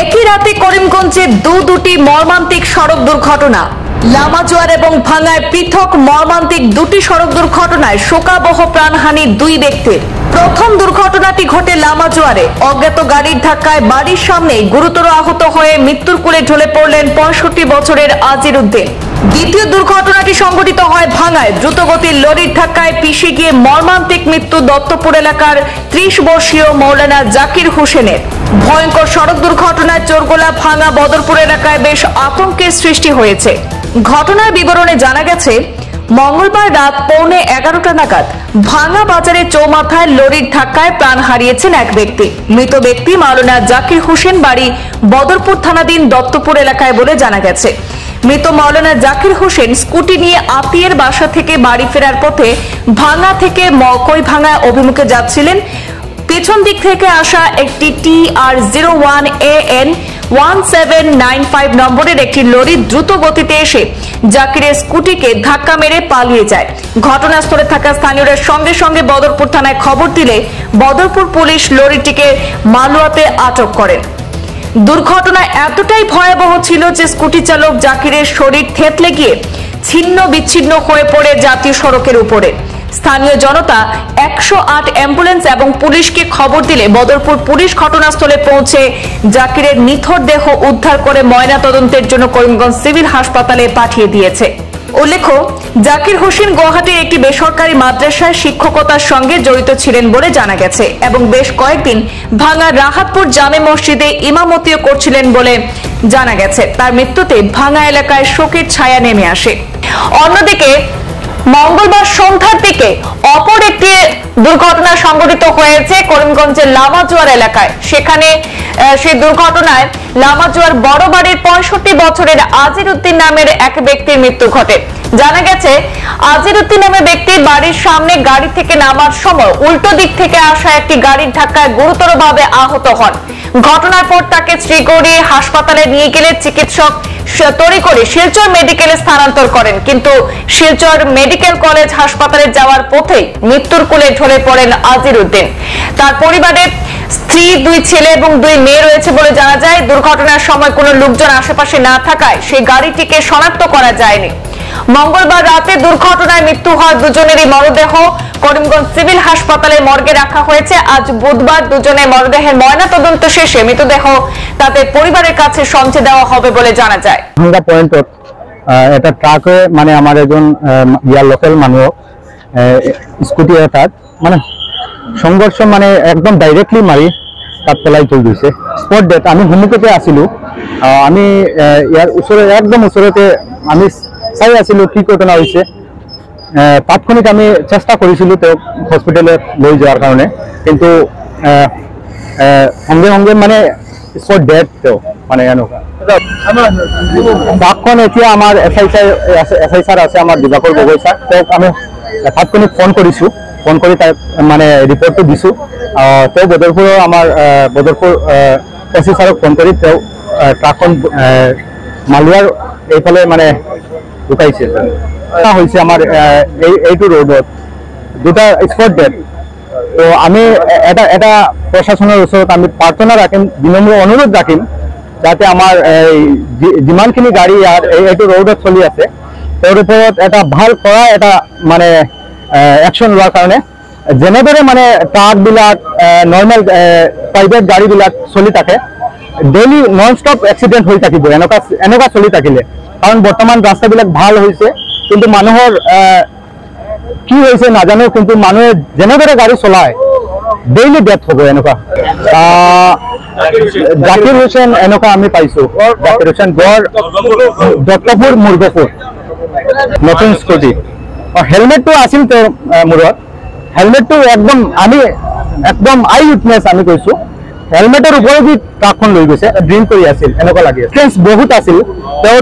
একই রাতে করিমগঞ্জে দুটি মর্মান্তিক সড়ক দুর্ঘটনা। লামাজোয়ার এবং ভাঙ্গায় পৃথক মর্মান্তিক দুটি সড়ক দুর্ঘটনায় শোকাবহ প্রাণহানি দুই ব্যক্তির। প্রথম দুর্ঘটনাটি ঘটে লামাজোয়ারে। অজ্ঞাত গাড়ির ধাক্কায় বাড়ির সামনে গুরুতর আহত হয়ে মৃত্যুর কোলে ঢলে পড়লেন 65 বছরের আজির উদ্দিন। দ্বিতীয় দুর্ঘটনাটি সংঘটিত হয় ভাঙ্গায়। দ্রুতগতির লরির ধাক্কায় পিষে গিয়ে মর্মান্তিক মৃত্যু দত্তপুর এলাকার 30 বর্ষীয় মৌলানা জাকির হোসেনের। ভয়ঙ্কর সড়ক দুর্ঘটনায় চোরগোলা ভাঙ্গা বদরপুর এলাকায় বেশ আতঙ্কের সৃষ্টি হয়েছে। ঘটনার বিবরণে জানা গেছে, মঙ্গলবার রাত 11:15 নাগাদ ভাঙ্গা বাজারে চৌমাথায় লরির ধাক্কায় প্রাণ হারিয়েছেন এক ব্যক্তি। মৃত ব্যক্তি মৌলানা জাকির হোসেন, বাড়ি বদরপুর থানাধীন দত্তপুর এলাকায় বলে জানা গেছে। মৃত মৌলানা জাকির হোসেন স্কুটি নিয়ে আত্মীয়ের বাসা থেকে বাড়ি ফেরার পথে ভাঙ্গা থেকে মকই ভাঙ্গা অভিমুখে যাচ্ছিলেন। পেছন দিক থেকে আসা একটি TR01 AN 1795 নম্বরের একটি লরি দ্রুত গতিতে এসে জাকিরের স্কুটিকে ধাক্কা মেরে পালিয়ে যায়। ঘটনাস্থলে থাকা স্থানীয়রা সঙ্গে সঙ্গে বদরপুর থানায় খবর দিলে বদরপুর পুলিশ লরিটিকে মালুয়াতে আটক করেন। দুর্ঘটনা এতটাই ভয়াবহ ছিল যে স্কুটি চালক জাকিরের শরীর থেতলে গিয়ে ছিন্ন বিচ্ছিন্ন হয়ে পড়ে জাতীয় সড়কের উপরে। স্থানীয় জনতা 108 অ্যাম্বুলেন্স এবং পুলিশকে খবর দিলে বদরপুর পুলিশ ঘটনাস্থলে পৌঁছে জাকিরের নিথর দেহ উদ্ধার করে ময়নাতদন্তের জন্য করিমগঞ্জ সিভিল হাসপাতালে পাঠিয়ে দিয়েছে। উল্লেখ্য, জাকির হোসেন গুয়াহাটির একটি বেসরকারি মাদ্রাসায় শিক্ষকতার সঙ্গে জড়িত ছিলেন বলে জানা গেছে এবং বেশ কয়েকদিন ভাঙ্গা রাহাতপুর জামে মসজিদে ইমামতিও করছিলেন বলে জানা গেছে। তার মৃত্যুতে ভাঙ্গা এলাকায় শোকের ছায়া নেমে আসে। অন্যদিকে মঙ্গলবার সন্ধ্যার দিকে অপর একটি দুর্ঘটনা সংঘটিত হয়েছে করিমগঞ্জের লামাজোয়ার এলাকায়। সেখানে সেই দুর্ঘটনায় লামাজোয়ার বড় বাড়ির 65 বছরের আজির উদ্দিন নামের এক ব্যক্তির মৃত্যু ঘটে। জানা গেছে, আজির উদ্দিন নামের ব্যক্তি বাড়ির সামনে গাড়ি থেকে নামার সময় উল্টো দিক থেকে আসা একটি গাড়ির ধাক্কায় গুরুতরভাবে আহত হন। ঘটনার পর তাকে শ্রীগৌরী হাসপাতালে নিয়ে গেলে চিকিৎসক তড়ি করে শিলচর মেডিকেলে স্থানান্তর করেন, কিন্তু শিলচর মেডিকেল কলেজ হাসপাতালে যাওয়ার পথেই মৃত্যুর কোলে ঢলে পড়েন আজির উদ্দিন। তার পরিবারের স্ত্রী, 2 ছেলে এবং 2 মেয়ে রয়েছে বলে জানা যায়। দুর্ঘটনার সময় কোনো লোকজন আশেপাশে না থাকায় সেই গাড়িটিকে শনাক্ত করা যায়নি। মঙ্গলবার রাতে দুর্ঘটনায় মৃত্যু হয় দুজনেরই মরদেহ করিমগঞ্জ সিভিল হাসপাতালে মর্গে রাখা হয়েছে। আজ বুধবার দুজনের মরদেহের ময়নাতদন্ত শেষে মৃতদেহ তাদের পরিবারের কাছে সমঝে দেওয়া হবে বলে জানা যায়। ভাঙ্গা পয়েন্টত এটা ট্রাকে মানে আমার একজন লোকাল মানুষ স্কুটি এটাত মানে সংঘর্ষ মানে একদম ডাইরেক্টলি মারি তাত পেলাই থৈ গৈছে। Spot death. আমি সন্মুখতে আছিলো। আমি ইয়ার ওচৰত একদম ওচৰতে আমি চাই আছিলো কি ঘটনা হৈছে। তাৎক্ষণিক আমি চেষ্টা কৰিছিলো তেওঁক হস্পিটেলত লৈ যোৱাৰ কাৰণে, কিন্তু সঙ্গে সঙ্গে মানে স্পট ডেথ তেওঁ মানে এনেকুৱা। ট্ৰাকখন এতিয়া আমাৰ SI ছাৰ আছে, আমাৰ দিবাকৰ গগৈ ছাৰ, তেওঁক আমি তাৎক্ষণিক ফোন কৰিছো। ফোন কৰি তাক মানে ৰিপৰ্টটো দিছো। তেওঁ বদৰপুৰৰ আমাৰ বদৰপুৰ SI ছাৰক ফোন কৰি তেওঁ ট্ৰাকখন মালুৱাৰ এইফালে মানে ঢুকাইছে। হৈছে আমাৰ এইটো ৰোডত 2টা স্পট ডেথ। তো আমি এটা প্ৰশাসনৰ ওচৰত আমি প্ৰাৰ্থনা ৰাখিম, বিনম্ৰ অনুৰোধ ৰাখিম যাতে আমাৰ যিমানখিনি গাড়ী এইটো ৰোডত চলি আছে তেওঁৰ ওপৰত এটা ভাল কৰা এটা মানে একশ্যন লোৱাৰ কাৰণে। যেনেদৰে মানে ট্ৰাকবিলাক নৰ্মেল প্ৰাইভেট গাড়ীবিলাক চলি থাকে, ডেইলি নন ষ্টপ এক্সিডেণ্ট হৈ থাকিব এনেকুৱা চলি থাকিলে। কাৰণ বৰ্তমান ৰাস্তাবিলাক ভাল হৈছে, কিন্তু মানুহৰ কি হৈছে নাজানো, কিন্তু মানুহে যেনেদৰে গাড়ী চলায় ডেইলি ডেথ হ'ব এনেকুৱা। জাকিৰ হোসেন এনেকুৱা আমি পাইছো। জাকিৰ হোসেন গড় দত্তপুৰ মুৰ্গপুৰ নতুন স্কুটি। হেলমেটটো আছিল তেওঁৰ মূৰত। হেলমেটটো একদম আমি একদম আই উইটনেছ আমি কৈছো। হেলমেটৰ ওপৰেদি ট্ৰাকখন লৈ গৈছে, ড্ৰিংক কৰি আছিল এনেকুৱা লাগে। ডিষ্টেঞ্চ বহুত আছিল। তেওঁ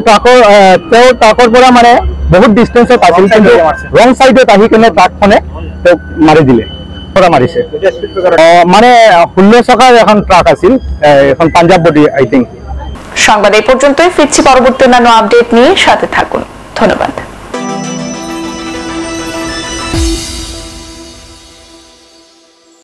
ট্ৰাকৰ পৰা মানে বহুত ডিষ্টেঞ্চত আছিল, কিন্তু ৰং চাইডত আহি কিনে ট্ৰাকখনে তেওঁক মাৰি দিলে, মাৰিছে। মানে 16 চকাৰ এখন ট্ৰাক আছিল, এখন পাঞ্জাব বডি আই থিংক। সংবাদ এই পর্যন্তই। ফিরছি পরবর্তী অন্যান্য আপডেট নিয়ে, সাথে থাকুন। ধন্যবাদ।